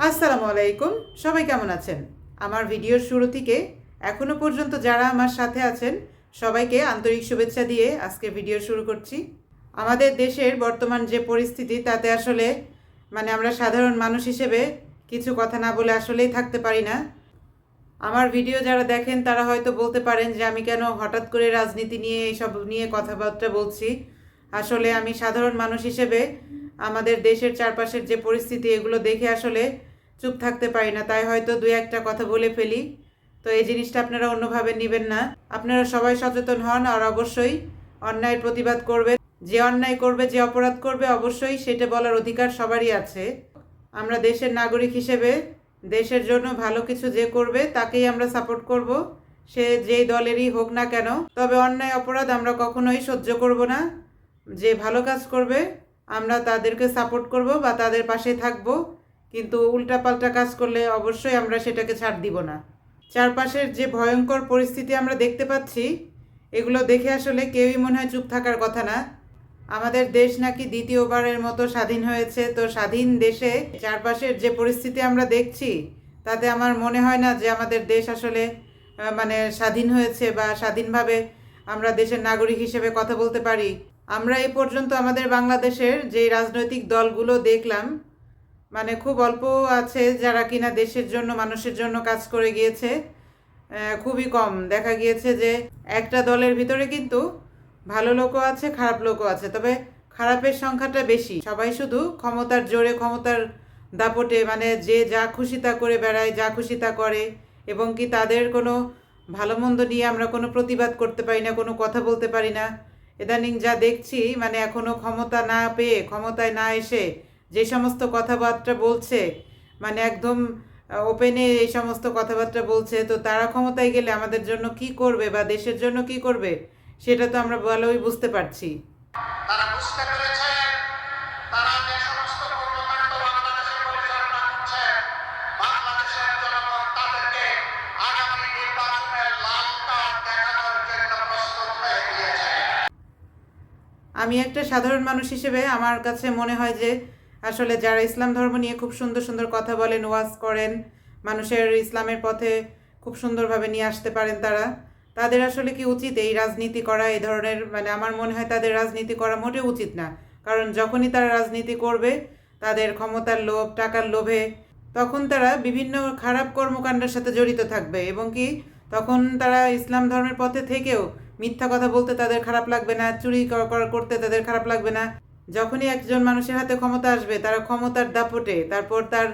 আসসালামু আলাইকুম। সবাই কেমন আছেন? আমার ভিডিওর শুরু থেকে এখনো পর্যন্ত যারা আমার সাথে আছেন সবাইকে আন্তরিক শুভেচ্ছা দিয়ে আজকে ভিডিও শুরু করছি। আমাদের দেশের বর্তমান যে পরিস্থিতি তাতে আসলে আমরা সাধারণ মানুষ হিসেবে কিছু কথা না বলে আসলেই থাকতে পারি না। আমার ভিডিও যারা দেখেন তারা হয়তো বলতে পারেন যে আমি কেন হঠাৎ করে রাজনীতি নিয়ে এইসব নিয়ে কথাবার্তা বলছি। আসলে আমি সাধারণ মানুষ হিসেবে আমাদের দেশের চারপাশের যে পরিস্থিতি এগুলো দেখে আসলে চুপ থাকতে পারি না, তাই হয়তো দুই একটা কথা বলে ফেলি। তো এই জিনিসটা আপনারা অন্যভাবে নেবেন না। আপনারা সবাই সচেতন হন আর অবশ্যই অন্যায়ের প্রতিবাদ করবেন। যে অন্যায় করবে, যে অপরাধ করবে, অবশ্যই সেটা বলার অধিকার সবারই আছে। আমরা দেশের নাগরিক হিসেবে দেশের জন্য ভালো কিছু যে করবে তাকেই আমরা সাপোর্ট করব, সে যেই দলেরই হোক না কেন। তবে অন্যায় অপরাধ আমরা কখনোই সহ্য করব না। যে ভালো কাজ করবে আমরা তাদেরকে সাপোর্ট করব বা তাদের পাশে থাকব, কিন্তু উল্টাপাল্টা কাজ করলে অবশ্যই আমরা সেটাকে ছাড় দিব না। চারপাশের যে ভয়ঙ্কর পরিস্থিতি আমরা দেখতে পাচ্ছি এগুলো দেখে আসলে কেউই মনে হয় চুপ থাকার কথা না। আমাদের দেশ নাকি দ্বিতীয়বারের মতো স্বাধীন হয়েছে, তো স্বাধীন দেশে চারপাশের যে পরিস্থিতি আমরা দেখছি তাতে আমার মনে হয় না যে আমাদের দেশ আসলে স্বাধীন হয়েছে বা স্বাধীনভাবে আমরা দেশের নাগরিক হিসেবে কথা বলতে পারি। আমরা এই পর্যন্ত আমাদের বাংলাদেশের যে রাজনৈতিক দলগুলো দেখলাম, খুব অল্প আছে যারা কিনা দেশের জন্য মানুষের জন্য কাজ করে গিয়েছে। খুবই কম দেখা গিয়েছে যে একটা দলের ভিতরে কিন্তু ভালো লোকও আছে, খারাপ লোকও আছে, তবে খারাপের সংখ্যাটা বেশি। সবাই শুধু ক্ষমতার জোরে, ক্ষমতার দাপটে যে যা খুশি তা করে বেড়ায়, যা খুশি তা করে, এবং কি তাদের কোনো ভালো মন্দ নিয়ে আমরা কোনো প্রতিবাদ করতে পারি না, কোনো কথা বলতে পারি না। ইদানিং যা দেখছি এখনও ক্ষমতা না পেয়ে, ক্ষমতায় না এসে যে সমস্ত কথাবার্তা বলছে, একদম ওপেনে এই সমস্ত কথাবার্তা বলছে, তো তারা ক্ষমতায় গেলে আমাদের জন্য কি করবে বা দেশের জন্য কি করবে সেটা তো আমরা ভালোই বুঝতে পারছি। তারা বুঝতে পেরেছে তারা যে সমস্ত কর্মকাণ্ড বাংলাদেশে পরিচালনা করছে, বাংলাদেশের জনগণ তাদেরকে আগামী নির্বাচনে লাল কার্ড দেখানোর জন্য প্রস্তুত হয়ে গিয়েছে। আমি একটা সাধারণ মানুষ হিসেবে আমার কাছে মনে হয় যে আসলে যারা ইসলাম ধর্ম নিয়ে খুব সুন্দর সুন্দর কথা বলেন, ওয়াজ করেন, মানুষের ইসলামের পথে খুব সুন্দরভাবে নিয়ে আসতে পারেন, তাদের আসলে কি উচিত এই রাজনীতি করা? এই ধরনের আমার মনে হয় তাদের রাজনীতি করা মোটেও উচিত না। কারণ যখনই তারা রাজনীতি করবে তাদের ক্ষমতার লোভ, টাকার লোভে, তখন তারা বিভিন্ন খারাপ কর্মকাণ্ডের সাথে জড়িত থাকবে, এবং কি তখন তারা ইসলাম ধর্মের পথে থেকেও মিথ্যা কথা বলতে তাদের খারাপ লাগবে না, চুরি করতে তাদের খারাপ লাগবে না। যখনই একজন মানুষের হাতে ক্ষমতা আসবে তারা ক্ষমতার দাপটে, তারপর তার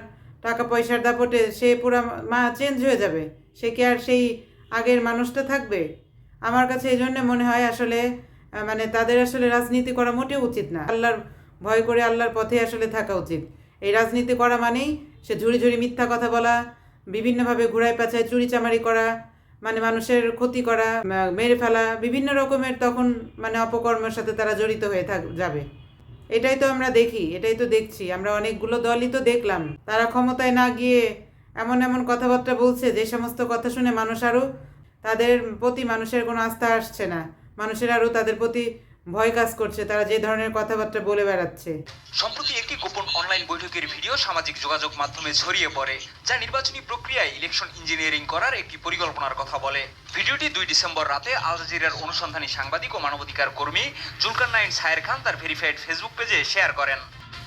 টাকা পয়সার দাপটে সে পুরো চেঞ্জ হয়ে যাবে। সে কি আর সেই আগের মানুষটা থাকবে? আমার কাছে এই জন্য মনে হয় আসলে তাদের আসলে রাজনীতি করা মোটেও উচিত না। আল্লাহর ভয় করে আল্লাহর পথে আসলে থাকা উচিত। এই রাজনীতি করা মানেই সে ঝুড়ি ঝুড়ি মিথ্যা কথা বলা, বিভিন্নভাবে ঘুরায় পেঁচায় চুরিচামারি করা, মানুষের ক্ষতি করা, মেরে ফেলা, বিভিন্ন রকমের তখন অপকর্মের সাথে তারা জড়িত হয়ে যাবে। এটাই তো আমরা দেখি, এটাই তো দেখছি। আমরা অনেকগুলো দলই তো দেখলাম তারা ক্ষমতায় না গিয়ে এমন এমন কথাবার্তা বলছে যে সমস্ত কথা শুনে মানুষ আরও তাদের প্রতি মানুষের কোনো আস্থা আসছে না, মানুষের আরও তাদের প্রতি ভয় কাজ করছে, তারা যে ধরনের কথাবার্তা বলে বেড়াচ্ছে। সম্প্রতি একটি গোপন অনলাইন বৈঠকের ভিডিও সামাজিক যোগাযোগ মাধ্যমে ছড়িয়ে পড়ে, যা নির্বাচনী প্রক্রিয়ায় ইলেকশন ইঞ্জিনিয়ারিং করার একটি পরিকল্পনার কথা বলে। ভিডিওটি 2 ডিসেম্বর রাতে আল জাজিরার অনুসন্ধানী সাংবাদিক ও মানবাধিকার কর্মী জুলকারনাইন সায়ের খান তার ভেরিফাইড ফেসবুক পেজে শেয়ার করেন।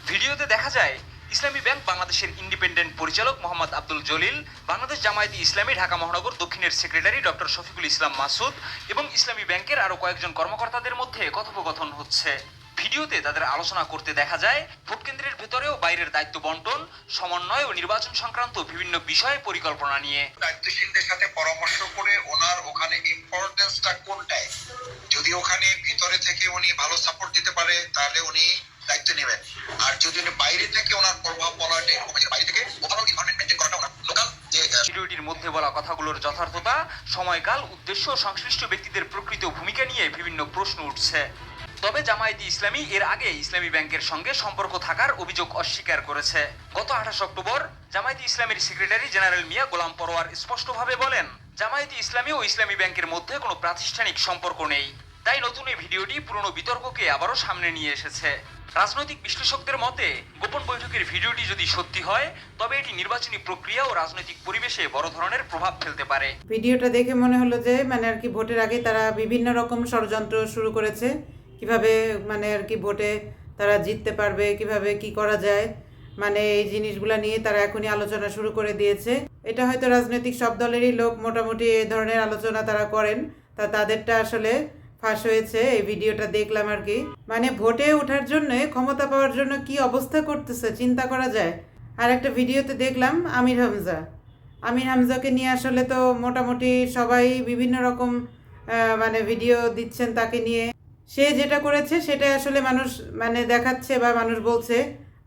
ভিডিওতে দেখা যায় ইসলামী ব্যাংক বাংলাদেশের ইন্ডিপেন্ডেন্ট পরিচালক মোহাম্মদ আব্দুল জলিল, বাংলাদেশ জামায়াতে ইসলামী ঢাকা মহানগর দক্ষিণের সেক্রেটারি ডক্টর শফিকুল ইসলাম মাসুদ এবং ইসলামী ব্যাংকের আরও কয়েকজন কর্মকর্তাদের মধ্যে কথোপকথন হচ্ছে। ভিডিওতে তাদের আলোচনা করতে দেখা যায় ভোট কেন্দ্রের ভেতরে ও বাইরের দায়িত্ব বন্টন, সমন্বয় ও নির্বাচন সংক্রান্ত বিভিন্ন বিষয়ে পরিকল্পনা নিয়ে। দায়িত্বশীলদের সাথে পরামর্শ করে ওনার ওখানে ইম্পর্টেন্সটা কোনটায়, যদি ওখানে ভিতরে থেকে উনি ভালো সাপোর্ট দিতে পারে তাহলে উনি দায়িত্ব নেবেন, আর যদি উনি বাইরে থেকে ওনার প্রভাব পড়াটা এরকম বাইরে থেকে ওভারঅল এনভায়রনমেন্ট মেইনটেইন করাটা ওনার লোকাল যে। ভিডিওটির মধ্যে বলা কথাগুলোর যথার্থতা, সময়কাল, উদ্দেশ্য ও সংশ্লিষ্ট ব্যক্তিদের প্রকৃত ভূমিকা নিয়ে বিভিন্ন প্রশ্ন উঠছে। তবে জামায়াতে ইসলামী এর আগে ইসলামী ব্যাংকের সঙ্গে সম্পর্ক থাকার অভিযোগ অস্বীকার করেছে। গত 28 অক্টোবর জামায়াতে ইসলামীর সেক্রেটারি জেনারেল মিয়া গোলাম পরোয়ার স্পষ্টভাবে বলেন, জামায়াতে ইসলামী ও ইসলামী ব্যাংকের মধ্যে কোনো প্রাতিষ্ঠানিক সম্পর্ক নেই। তাই নতুন এই ভিডিওটি পুরনো বিতর্ককে আবারও সামনে নিয়ে এসেছে। রাজনৈতিক বিশ্লেষকদের মতে গোপন বৈঠকের ভিডিওটি যদি সত্যি হয় তবে এটি নির্বাচনী প্রক্রিয়া ও রাজনৈতিক পরিবেশে বড় ধরনের প্রভাব ফেলতে পারে। ভিডিওটা দেখে মনে হলো যে মানে আর কি ভোটের আগে তারা বিভিন্ন রকম ষড়যন্ত্র শুরু করেছে, কিভাবে মানে আর কি ভোটে তারা জিততে পারবে, কিভাবে কি করা যায়, মানে এই জিনিসগুলো নিয়ে তারা এখনই আলোচনা শুরু করে দিয়েছে। এটা হয়তো রাজনৈতিক সব দলেরই লোক মোটামুটি এই ধরনের আলোচনা তারা করেন, তা তাদেরটা আসলে ফাঁস হয়েছে। এই ভিডিওটা দেখলাম আর কি, মানে ভোটে ওঠার জন্য, ক্ষমতা পাওয়ার জন্য কি অবস্থা করতেছে চিন্তা করা যায়। আর একটা ভিডিওতে দেখলাম আমির হামজাকে নিয়ে আসলে তো মোটামুটি সবাই বিভিন্ন রকম মানে ভিডিও দিচ্ছেন তাকে নিয়ে। সে যেটা করেছে সেটা আসলে মানুষ মানে দেখাচ্ছে বা মানুষ বলছে,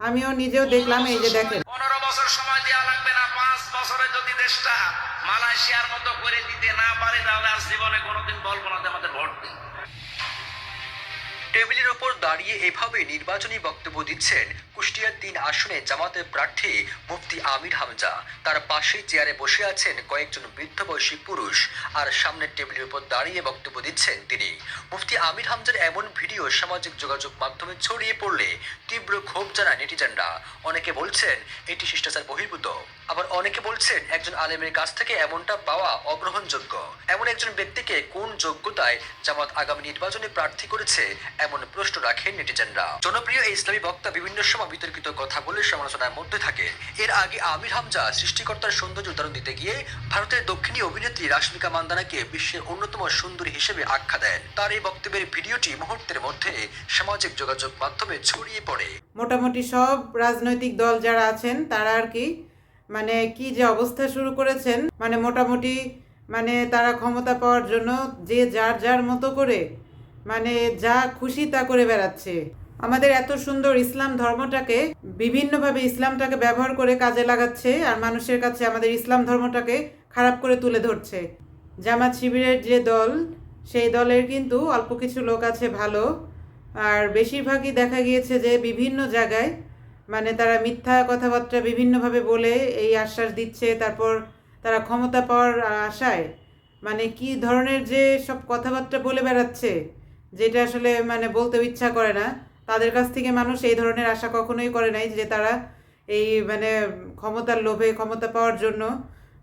আমিও নিজেও দেখলাম। এই যে দেখেন, 15 বছর সময় দেওয়া লাগবে না, 5 বছরে যদি দেশটা মালয়েশিয়ার মতো করে দিতে না পারে তাহলে আজ জীবনে কোনোদিন বলবো না যে আমাদের ভোট দিন। টেবিলের ওপর দাঁড়িয়ে এভাবে নির্বাচনী বক্তব্য দিচ্ছেন কুষ্টিয়ার 3 আসনে জামাতের প্রার্থী মুফতি আমির হামজা। তার পাশেই চেয়ারে বসে আছেন কয়েকজন বৃদ্ধ বয়সী পুরুষ, আর সামনের টেবিলের উপর দাঁড়িয়ে বক্তব্য দিচ্ছেন তিনি। মুফতি আমির হামজার এমন ভিডিও সামাজিক যোগাযোগ মাধ্যমে ছড়িয়ে পড়লে তীব্র ক্ষোভ জানায় নেটিজেনরা। অনেকে বলছেন এটি শিষ্টাচার বহির্ভূত, আবার অনেকে বলছেন একজন আলেমের কাছ থেকে এমনটা পাওয়া অগ্রহণযোগ্য। এমন একজন ব্যক্তিকে কোন যোগ্যতায় জামাত আগামী নির্বাচনে প্রার্থী করেছে এমন প্রশ্ন রাখেন নেটিজেনরা। জনপ্রিয় এই ইসলামী বক্তা বিভিন্ন সময় বিতর্কিত কথা বলে সমালোচনার মধ্যে থাকেন। এর আগে আমির হামজা সৃষ্টিকর্তার সৌন্দর্য উদাহরণ দিতে গিয়ে ভারতের দক্ষিণী অভিনেত্রী রাশমিকা মান্দানাকে বিশ্বের অন্যতম সুন্দরী হিসেবে আখ্যা দেন। তার এই বক্তব্যের ভিডিওটি মুহূর্তের মধ্যে সামাজিক যোগাযোগ মাধ্যমে ছড়িয়ে পড়ে। মোটামুটি সব রাজনৈতিক দল যারা আছেন তারা আর কি মানে কি যে অবস্থা শুরু করেছেন, মানে মোটামুটি মানে তারা ক্ষমতা পাওয়ার জন্য যে যার যার মতো করে মানে যা খুশি তা করে বেড়াচ্ছে। আমাদের এত সুন্দর ইসলাম ধর্মটাকে বিভিন্নভাবে ইসলামটাকে ব্যবহার করে কাজে লাগাচ্ছে, আর মানুষের কাছে আমাদের ইসলাম ধর্মটাকে খারাপ করে তুলে ধরছে। জামাত শিবিরের যে দল, সেই দলের কিন্তু অল্প কিছু লোক আছে ভালো, আর বেশিরভাগই দেখা গিয়েছে যে বিভিন্ন জায়গায় মানে তারা মিথ্যা কথাবার্তা বিভিন্নভাবে বলে এই আশ্বাস দিচ্ছে, তারপর তারা ক্ষমতা পাওয়ার আশায় মানে কি ধরনের যে সব কথাবার্তা বলে বেড়াচ্ছে, যেটা আসলে মানে বলতেও ইচ্ছা করে না। তাদের কাছ থেকে মানুষ এই ধরনের আশা কখনোই করে নাই যে তারা এই মানে ক্ষমতার লোভে, ক্ষমতা পাওয়ার জন্য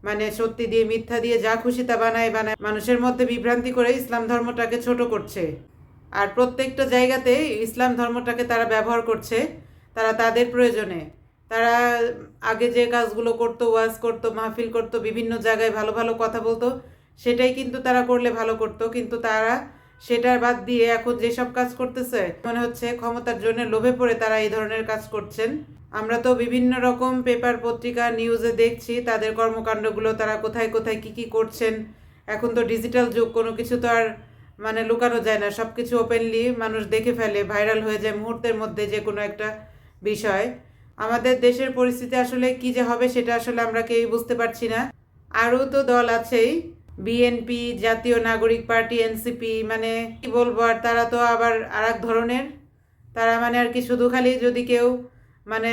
মানে সত্যি দিয়ে মিথ্যা দিয়ে যা খুশি তা বানায় মানুষের মধ্যে বিভ্রান্তি করে ইসলাম ধর্মটাকে ছোট করছে। আর প্রত্যেকটা জায়গাতে ইসলাম ধর্মটাকে তারা ব্যবহার করছে তারা তাদের প্রয়োজনে। তারা আগে যে কাজগুলো করতো, ওয়াজ করতো, মাহফিল করতো, বিভিন্ন জায়গায় ভালো ভালো কথা বলতো, সেটাই কিন্তু তারা করলে ভালো করতো, কিন্তু তারা সেটার বাদ দিয়ে এখন যেসব কাজ করতেছে মনে হচ্ছে ক্ষমতার জন্য লোভে পড়ে তারা এই ধরনের কাজ করছেন। আমরা তো বিভিন্ন রকম পেপার পত্রিকা নিউজে দেখছি তাদের কর্মকাণ্ডগুলো, তারা কোথায় কোথায় কি করছেন। এখন তো ডিজিটাল যুগ, কোনো কিছু তো আর মানে লুকানো যায় না, সব কিছু ওপেনলি মানুষ দেখে ফেলে, ভাইরাল হয়ে যায় মুহূর্তের মধ্যে যে কোনো একটা বিষয়। আমাদের দেশের পরিস্থিতি আসলে কি যে হবে সেটা আসলে আমরা কেউই বুঝতে পারছি না। আরও তো দল আছেই, বিএনপি, জাতীয় নাগরিক পার্টি, এনসিপি, মানে কি বলবো, আর তারা তো আবার আর এক ধরনের। তারা মানে আর কি শুধু খালি যদি কেউ মানে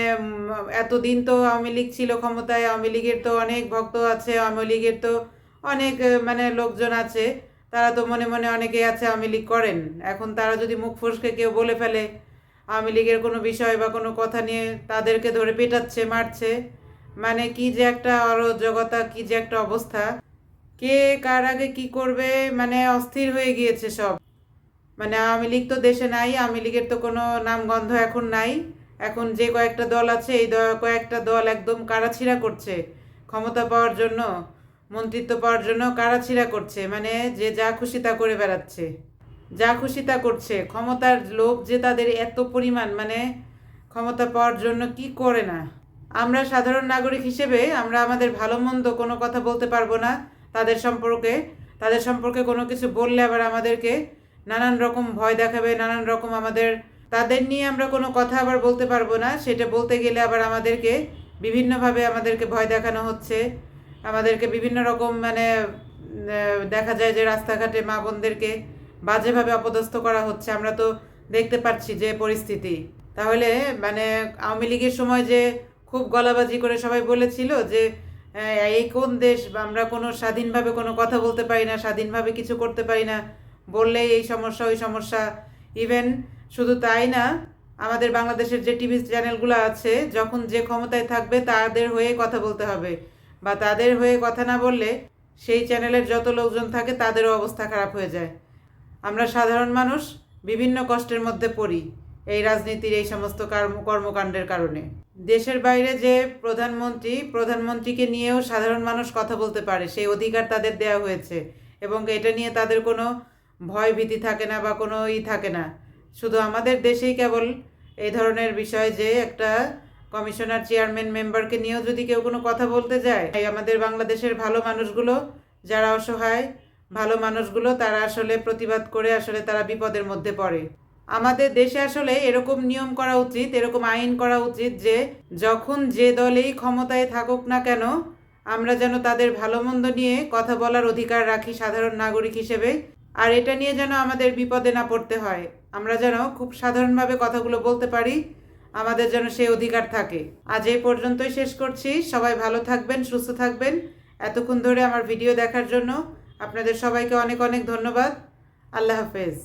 এতদিন তো আওয়ামী লীগ ছিল ক্ষমতায়, আওয়ামী লীগের তো অনেক ভক্ত আছে, আওয়ামী লীগের তো অনেক মানে লোকজন আছে, তারা তো মনে মনে অনেকেই আছে আওয়ামী লীগ করেন। এখন তারা যদি মুখ ফসকে কেউ বলে ফেলে আওয়ামী লীগের কোনো বিষয় বা কোনো কথা নিয়ে, তাদেরকে ধরে পেটাচ্ছে, মারছে, মানে কি যে একটা অরাজকতা, কি যে একটা অবস্থা, কে কার আগে কি করবে মানে অস্থির হয়ে গিয়েছে সব। মানে আওয়ামী লীগ তো দেশে নাই, আওয়ামী লীগের তো কোনো নামগন্ধ এখন নাই। এখন যে কয়েকটা দল আছে এই কয়েকটা দল একদম কাড়াছিড়া করছে ক্ষমতা পাওয়ার জন্য, মন্ত্রিত্ব পাওয়ার জন্য কাড়াছিড়া করছে, মানে যে যা খুশি তা করে বেড়াচ্ছে, যা খুশি তা করছে। ক্ষমতার লোভ যে তাদের এত পরিমাণ, মানে ক্ষমতা পাওয়ার জন্য কি করে না। আমরা সাধারণ নাগরিক হিসেবে আমরা আমাদের ভালো মন্দ কোনো কথা বলতে পারবো না তাদের সম্পর্কে কোনো কিছু বললে আবার আমাদেরকে নানান রকম ভয় দেখাবে, নানান রকম তাদের নিয়ে আমরা কোনো কথা আবার বলতে পারবো না। সেটা বলতে গেলে আবার আমাদেরকে বিভিন্নভাবে আমাদেরকে ভয় দেখানো হচ্ছে, আমাদেরকে বিভিন্ন রকম মানে দেখা যায় যে রাস্তাঘাটে মা বোনদেরকে বাজেভাবে অপদস্থ করা হচ্ছে। আমরা তো দেখতে পাচ্ছি যে পরিস্থিতি। তাহলে মানে আওয়ামী লীগের সময় যে খুব গলাবাজি করে সবাই বলেছিল যে এই কোন দেশ, আমরা কোনো স্বাধীনভাবে কোনো কথা বলতে পারি না, স্বাধীনভাবে কিছু করতে পারি না, বললেই এই সমস্যা ওই সমস্যা। ইভেন শুধু তাই না, আমাদের বাংলাদেশের যে টিভি চ্যানেলগুলো আছে, যখন যে ক্ষমতায় থাকবে তাদের হয়ে কথা বলতে হবে, বা তাদের হয়ে কথা না বললে সেই চ্যানেলের যত লোকজন থাকে তাদেরও অবস্থা খারাপ হয়ে যায়। আমরা সাধারণ মানুষ বিভিন্ন কষ্টের মধ্যে পড়ি এই রাজনীতির এই সমস্ত কর্মকাণ্ডের কারণে। দেশের বাইরে যে প্রধানমন্ত্রীকে নিয়েও সাধারণ মানুষ কথা বলতে পারে, সেই অধিকার তাদের দেওয়া হয়েছে, এবং এটা নিয়ে তাদের কোনো ভয় ভীতি থাকে না বা কোনো থাকে না। শুধু আমাদের দেশেই কেবল এই ধরনের বিষয় যে একটা কমিশনার চেয়ারম্যান মেম্বারকে নিয়েও যদি কেউ কোনো কথা বলতে যায়, আমাদের বাংলাদেশের ভালো মানুষগুলো যারা অসহায় ভালো মানুষগুলো তারা আসলে প্রতিবাদ করে আসলে তারা বিপদের মধ্যে পড়ে। আমাদের দেশে আসলে এরকম নিয়ম করা উচিত, এরকম আইন করা উচিত যে যখন যে দলেই ক্ষমতায় থাকুক না কেন, আমরা যেন তাদের ভালো মন্দ নিয়ে কথা বলার অধিকার রাখি সাধারণ নাগরিক হিসেবে। আর এটা নিয়ে যেন আমাদের বিপদে না পড়তে হয়, আমরা যেন খুব সাধারণভাবে কথাগুলো বলতে পারি, আমাদের যেন সেই অধিকার থাকে। আজ এই পর্যন্তই শেষ করছি। সবাই ভালো থাকবেন, সুস্থ থাকবেন। এতক্ষণ ধরে আমার ভিডিও দেখার জন্য আপনাদের সবাইকে অনেক অনেক ধন্যবাদ। আল্লাহ হাফেজ।